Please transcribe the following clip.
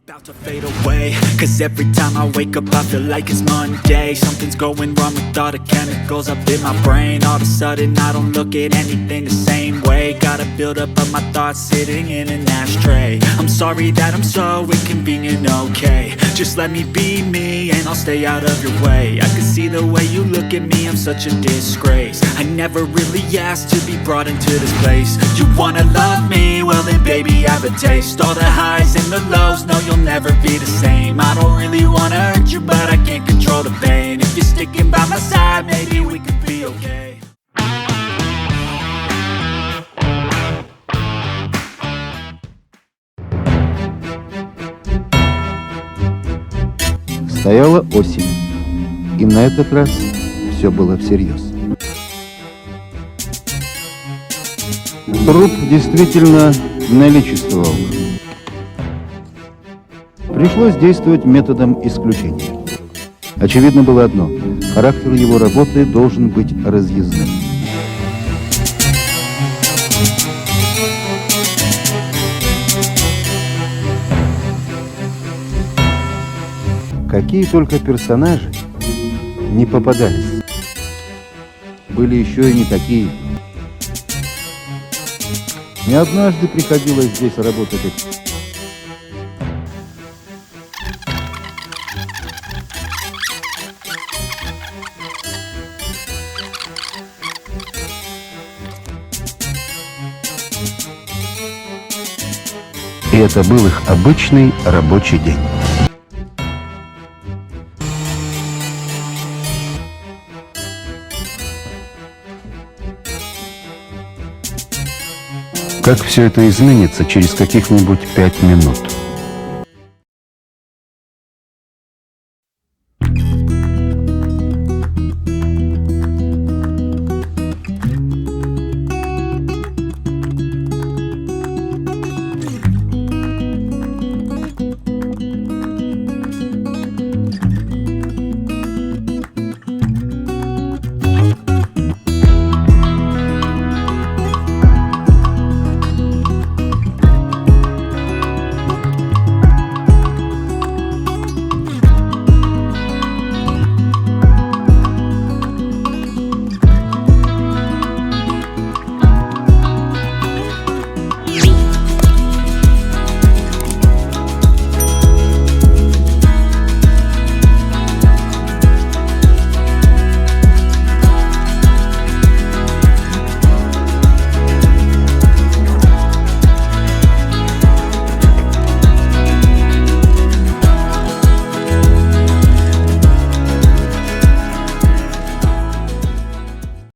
About to fade away, cause every time I wake up I feel like it's Monday. Something's going wrong with all the chemicals up in my brain. All of a sudden I don't look at anything the same way. Gotta build up of my thoughts sitting in an ashtray. I'm sorry that I'm so inconvenient, okay. Just let me be me and I'll stay out of your way. I can see the way you look at me, I'm such a disgrace. I never really asked to be brought into this place. You wanna love me? Well then baby I have a taste. All the highs and the lows, no you'll never be the same. I don't really wanna hurt you, but I can't control the pain. If you're sticking by my side, maybe we could be okay. Стояла осень, и на этот раз все было всерьез. Труп действительно наличествовал. Пришлось действовать методом исключения. Очевидно было одно – характер его работы должен быть разъездным. Какие только персонажи не попадались. Были еще и не такие. Не однажды приходилось здесь работать. И это был их обычный рабочий день. Как все это изменится через каких-нибудь 5 минут?